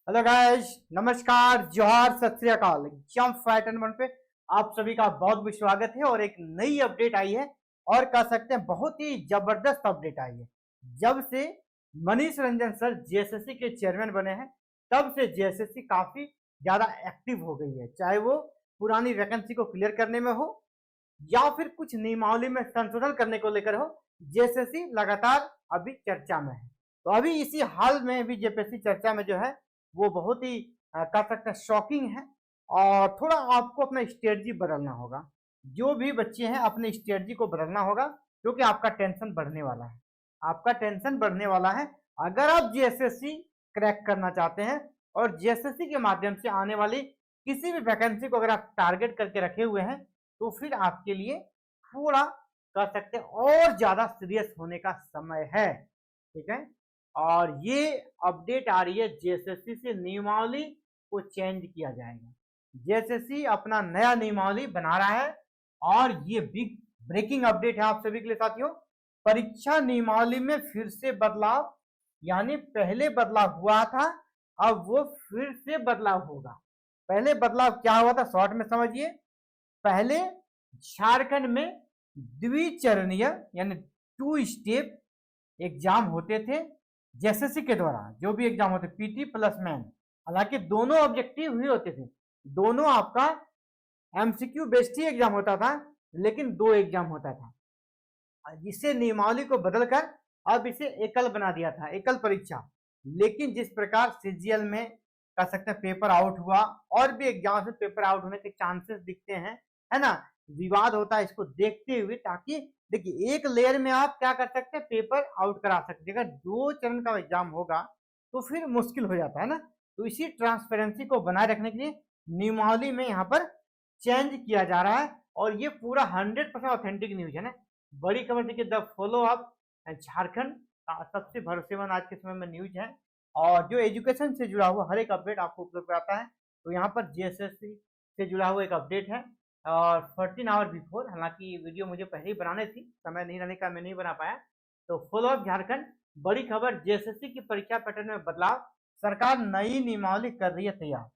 Hello guys, नमस्कार, जोहार, सत श्री अकाल। एग्जाम फाइट एंड वन पे आप सभी का बहुत बहुत स्वागत है। और एक नई अपडेट आई है और कह सकते हैं बहुत ही जबरदस्त अपडेट आई है। जब से मनीष रंजन सर जेएसएससी के चेयरमैन बने हैं तब से जेएसएससी काफी ज्यादा एक्टिव हो गई है, चाहे वो पुरानी वैकेंसी को क्लियर करने में हो या फिर कुछ नियमावली में संशोधन करने को लेकर हो। जेएसएससी लगातार अभी चर्चा में है। तो अभी इसी हाल में भी जेपीएससी चर्चा में जो है वो बहुत ही कह सकते हैं शॉकिंग है। और थोड़ा आपको अपना स्ट्रेटजी बदलना होगा। जो भी बच्चे हैं अपने स्ट्रेटजी को बदलना होगा, क्योंकि आपका टेंशन बढ़ने वाला है। आपका टेंशन बढ़ने वाला है अगर आप जेएसएससी क्रैक करना चाहते हैं और जेएसएससी के माध्यम से आने वाली किसी भी वैकेंसी को अगर आप टारगेट करके रखे हुए हैं तो फिर आपके लिए थोड़ा कह सकते हैं और ज्यादा सीरियस होने का समय है। ठीक है। और ये अपडेट आ रही है जेएसएससी से नियमावली को चेंज किया जाएगा। जेएसएससी अपना नया नियमावली बना रहा है और ये बिग ब्रेकिंग अपडेट है आप सभी के लिए साथियों। परीक्षा नियमावली में फिर से बदलाव, यानी पहले बदलाव हुआ था अब वो फिर से बदलाव होगा। पहले बदलाव क्या हुआ था शॉर्ट में समझिए। पहले झारखंड में द्विचरणीय यानी 2 स्टेप एग्जाम होते थे जेएसएससी के द्वारा। जो भी एग्जाम होते पीटी प्लस मैन, हालांकि दोनों ऑब्जेक्टिव ही होते थे, दोनों आपका एमसीक्यू बेस्ड ही एग्जाम होता था, लेकिन 2 एग्जाम होता था। जिससे नियमावली को बदलकर अब इसे एकल बना दिया था, एकल परीक्षा। लेकिन जिस प्रकार सीजीएल में कह सकते हैं पेपर आउट हुआ और भी एग्जाम से पेपर आउट होने के चांसेस दिखते हैं, है ना, विवाद होता है, इसको देखते हुए ताकि देखिए एक लेयर में आप क्या कर सकते हैं पेपर आउट करा सकते हैं। अगर 2 चरण का एग्जाम होगा तो फिर मुश्किल हो जाता है ना। तो इसी ट्रांसपेरेंसी को बनाए रखने के लिए नियमावली में यहाँ पर चेंज किया जा रहा है। और ये पूरा 100% ऑथेंटिक न्यूज है ना। बड़ी खबर देखिए, द फॉलो अप झारखंड सबसे भरोसेमंद आज के समय में न्यूज है और जो एजुकेशन से जुड़ा हुआ हर एक अपडेट आपको उपलब्ध कराता है। तो यहाँ पर जेएसएससी से जुड़ा हुआ एक अपडेट है और 14 आवर बिफोर, हालांकि वीडियो मुझे पहले ही बनाने थी, समय नहीं रहने का मैं नहीं बना पाया। तो फॉलो अप झारखंड, बड़ी खबर, जेएसएससी की परीक्षा पैटर्न में बदलाव, सरकार नई नियमावली कर रही है तैयार।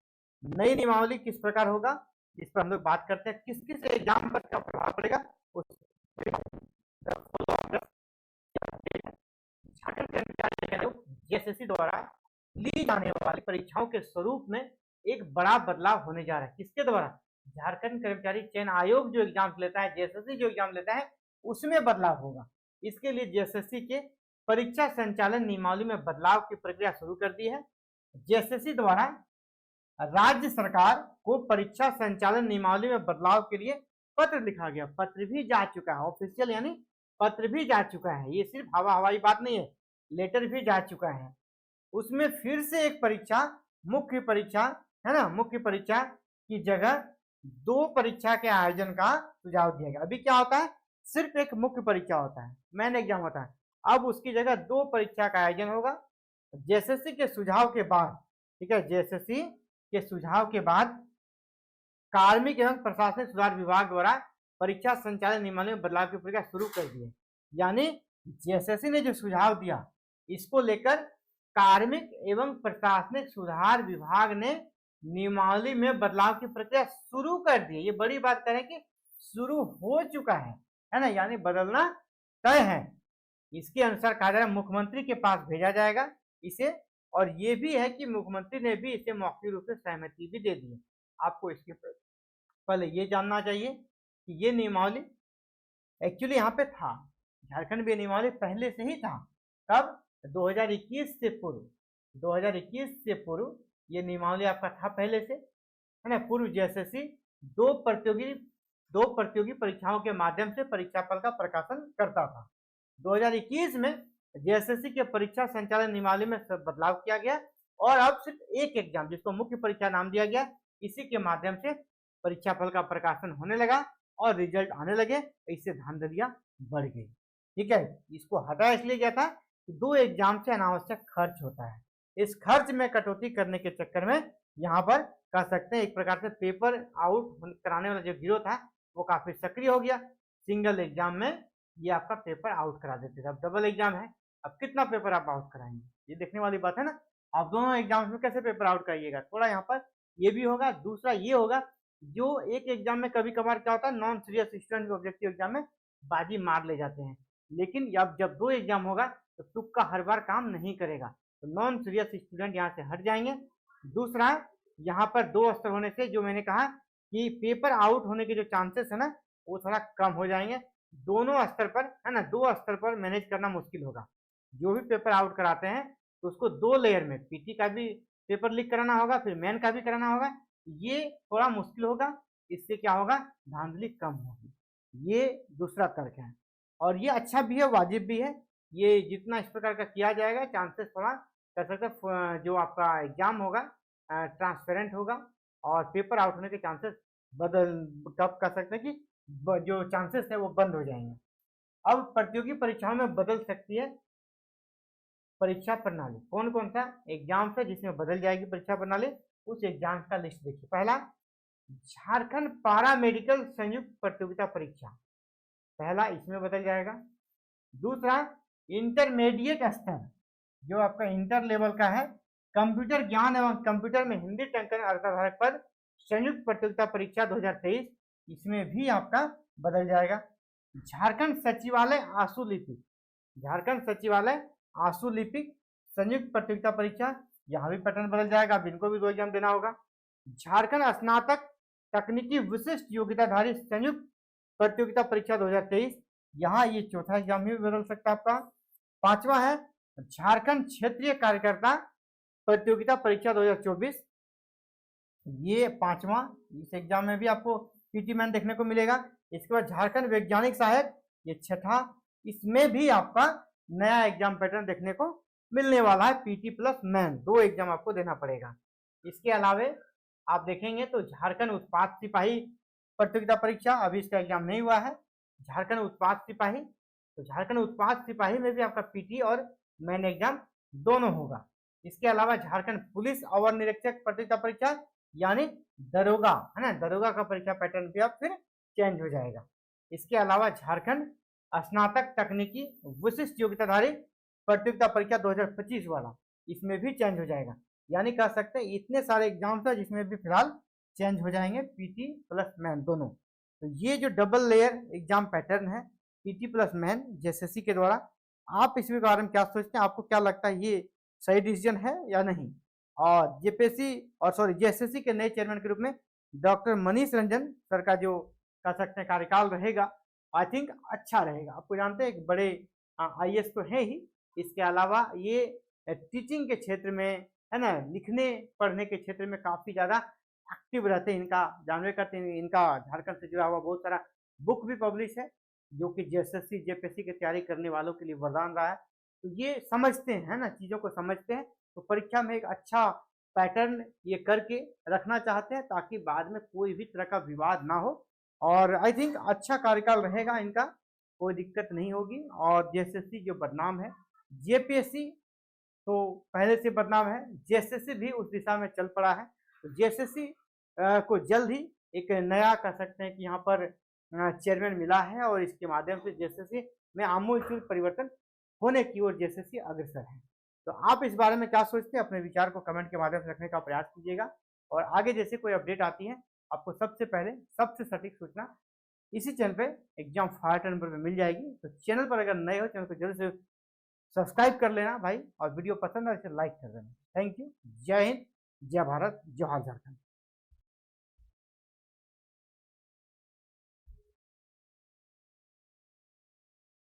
नई नियमावली किस प्रकार होगा इस पर हम लोग बात करते हैं, किस किस एग्जाम पर क्या प्रभाव पड़ेगा उस जेएसएससी द्वारा ली जाने वाली परीक्षाओं के स्वरूप में एक बड़ा बदलाव होने जा रहा है। किसके द्वारा? झारखंड कर्मचारी चयन आयोग जो एग्जाम लेता है, जेएसएससी जो एग्जाम लेता है, उसमें बदलाव होगा। इसके लिए जेएसएससी के परीक्षा संचालन नियमावली में बदलाव की प्रक्रिया शुरू कर दी है। जेएसएससी द्वारा राज्य सरकार को परीक्षा संचालन नियमावली में बदलाव के लिए पत्र लिखा गया, पत्र भी जा चुका है, ऑफिशियल यानी पत्र भी जा चुका है। ये सिर्फ हवाई बात नहीं है, लेटर भी जा चुका है। उसमें फिर से एक परीक्षा, मुख्य परीक्षा है ना, मुख्य परीक्षा की जगह 2 परीक्षा के आयोजन का सुझाव दिया गया। अभी क्या होता है, सिर्फ एक मुख्य परीक्षा होता है, मेन एग्जाम होता है। अब उसकी जगह 2 परीक्षा का आयोजन होगा। जेएसएससी के सुझाव के बाद, ठीक है, जेएसएससी के सुझाव के बाद कार्मिक एवं प्रशासनिक सुधार विभाग द्वारा परीक्षा संचालन नियमावली में बदलाव की प्रक्रिया शुरू कर दी है। यानी जेएसएससी ने जो सुझाव दिया इसको लेकर कार्मिक एवं प्रशासनिक सुधार विभाग ने नियमावली में बदलाव की प्रक्रिया शुरू कर दी है। ये बड़ी बात करें कि शुरू हो चुका है ना, यानी बदलना तय है। इसके अनुसार कहा जा रहा है मुख्यमंत्री के पास भेजा जाएगा इसे, और ये भी है कि मुख्यमंत्री ने भी इसे मौखिक रूप से सहमति भी दे दी है। आपको इसके पहले ये जानना चाहिए कि ये नियमावली एक्चुअली यहाँ पे था, झारखंड में नियमावली पहले से ही था। कब? 2021 से पूर्व, 2021 से पूर्व ये नियमावली आपका था पहले से, है ना। पूर्व जेएसएससी 2 प्रतियोगी परीक्षाओं के माध्यम से परीक्षाफल का प्रकाशन करता था। 2021 में जेएसएससी के परीक्षा संचालन नियमावली में बदलाव किया गया और अब सिर्फ एक एग्जाम, जिसको मुख्य परीक्षा नाम दिया गया, इसी के माध्यम से परीक्षाफल का प्रकाशन होने लगा और रिजल्ट आने लगे। इससे धांधलियां बढ़ गई। ठीक है, इसको हटाया इसलिए गया था कि 2 एग्जाम से अनावश्यक खर्च होता है। इस खर्च में कटौती करने के चक्कर में यहाँ पर कह सकते हैं एक प्रकार से पेपर आउट कराने वाला जो गिरोह था वो काफी सक्रिय हो गया। सिंगल एग्जाम में ये आपका पेपर आउट करा देते थे। अब डबल एग्जाम है, अब कितना पेपर आप आउट कराएंगे, ये देखने वाली बात है ना। आप दोनों एग्जाम्स में कैसे पेपर आउट करिएगा, थोड़ा यहाँ पर ये भी होगा। दूसरा ये होगा, जो एक एग्जाम में कभी कभार क्या होता है, नॉन सीरियस स्टूडेंट भी ऑब्जेक्टिव एग्जाम में बाजी मार ले जाते हैं, लेकिन अब जब 2 एग्जाम होगा तो तुक्का हर बार काम नहीं करेगा, तो नॉन सीरियस स्टूडेंट यहाँ से हट जाएंगे। दूसरा, यहाँ पर 2 स्तर होने से जो मैंने कहा कि पेपर आउट होने के जो चांसेस है ना वो थोड़ा कम हो जाएंगे। दोनों स्तर पर है ना, 2 स्तर पर मैनेज करना मुश्किल होगा। जो भी पेपर आउट कराते हैं तो उसको 2 लेयर में पीटी का भी पेपर लीक कराना होगा, फिर मेन का भी कराना होगा। ये थोड़ा मुश्किल होगा, इससे क्या होगा, धांधली कम होगी। ये दूसरा तर्क है, और ये अच्छा भी है, वाजिब भी है। ये जितना इस प्रकार का किया जाएगा, चांसेस थोड़ा कर सकते जो आपका एग्जाम होगा ट्रांसपेरेंट होगा, और पेपर आउट होने के चांसेस बदल कब कर सकते हैं कि जो चांसेस है वो बंद हो जाएंगे। अब प्रतियोगी परीक्षाओं में बदल सकती है परीक्षा प्रणाली। कौन कौन सा एग्जाम है जिसमें बदल जाएगी परीक्षा प्रणाली, उस एग्जाम का लिस्ट देखिए। पहला, झारखंड पारा मेडिकल संयुक्त प्रतियोगिता परीक्षा, पहला इसमें बदल जाएगा। दूसरा, इंटरमीडिएट स्तर, जो आपका इंटर लेवल का है, कंप्यूटर ज्ञान एवं कंप्यूटर में हिंदी टंकन अर्धधारक पद संयुक्त प्रतियोगिता परीक्षा 2023, इसमें भी आपका बदल जाएगा। झारखंड सचिवालय आशु लिपिक, झारखंड सचिवालय आशु लिपिक संयुक्त प्रतियोगिता परीक्षा, यहाँ भी पैटर्न बदल जाएगा, अब इनको भी 2 एग्जाम देना होगा। झारखंड स्नातक तकनीकी विशिष्ट योग्यताधारी संयुक्त प्रतियोगिता परीक्षा 2023, यहाँ ये चौथा एग्जाम भी बदल सकता है आपका। 5वां है झारखंड क्षेत्रीय कार्यकर्ता प्रतियोगिता परीक्षा 2024, ये 5वां, इस एग्जाम में भी आपको पीटी मैन देखने को मिलेगा। इसके बाद झारखंड वैज्ञानिक सहायक, ये 6ठा, इसमें भी आपका नया एग्जाम पैटर्न देखने को मिलने वाला है, पीटी प्लस मैन, 2 एग्जाम आपको देना पड़ेगा। इसके अलावे आप देखेंगे तो झारखंड उत्पाद सिपाही प्रतियोगिता परीक्षा, अभी इसका एग्जाम नहीं हुआ है। झारखंड उत्पाद सिपाही, तो झारखंड उत्पाद सिपाही में भी आपका पीटी और मैन एग्जाम दोनों होगा। इसके अलावा झारखंड पुलिस अवर निरीक्षक प्रतियोगिता परीक्षा, यानी दरोगा है ना, दरोगा का परीक्षा पैटर्न भी अब फिर चेंज हो जाएगा। इसके अलावा झारखंड स्नातक तकनीकी विशिष्ट योग्यताधारी प्रतियोगिता परीक्षा 2025 वाला, इसमें भी चेंज हो जाएगा। यानी कह सकते हैं इतने सारे एग्जाम्स है जिसमें भी फिलहाल चेंज हो जाएंगे, पीटी प्लस मैन दोनों। तो ये जो डबल लेयर एग्जाम पैटर्न है पीटी प्लस मैन जेएसएससी के द्वारा, आप इसके बारे में क्या सोचते हैं, आपको क्या लगता है ये सही डिसीजन है या नहीं? और जेएसएससी के नए चेयरमैन के रूप में डॉक्टर मनीष रंजन सर का जो कह सकते हैं कार्यकाल रहेगा, आई थिंक अच्छा रहेगा। आपको जानते हैं एक बड़े आईएएस तो है ही, इसके अलावा ये टीचिंग के क्षेत्र में है ना, लिखने पढ़ने के क्षेत्र में काफ़ी ज़्यादा एक्टिव रहते हैं। इनका जानवे करते हैं, इनका झारखंड से जुड़ा हुआ बहुत सारा बुक भी पब्लिश है, जो कि जेएसएससी जेपीएससी की तैयारी करने वालों के लिए वरदान रहा है। तो ये समझते हैं है ना, चीज़ों को समझते हैं, तो परीक्षा में एक अच्छा पैटर्न ये करके रखना चाहते हैं ताकि बाद में कोई भी तरह का विवाद ना हो। और आई थिंक अच्छा कार्यकाल रहेगा इनका, कोई दिक्कत नहीं होगी। और जेएसएससी जो बदनाम है, जेपीएससी तो पहले से बदनाम है, जेएसएससी भी उस दिशा में चल पड़ा है। तो जेएसएससी को जल्द ही एक नया कह सकते हैं कि यहाँ पर चेयरमैन मिला है, और इसके माध्यम से जेएसएससी में आमूलचूल परिवर्तन होने की ओर जेएसएससी अग्रसर है। तो आप इस बारे में क्या सोचते हैं, अपने विचार को कमेंट के माध्यम से रखने का प्रयास कीजिएगा। और आगे जैसे कोई अपडेट आती है आपको सबसे पहले सबसे सटीक सूचना इसी चैनल पे एग्जाम फायर नंबर पे मिल जाएगी। तो चैनल पर अगर नए हो, चैनल को जल्द से सब्सक्राइब कर लेना भाई, और वीडियो पसंद है इसे लाइक कर देना। थैंक यू, जय हिंद, जय भारत, जय झारखंड।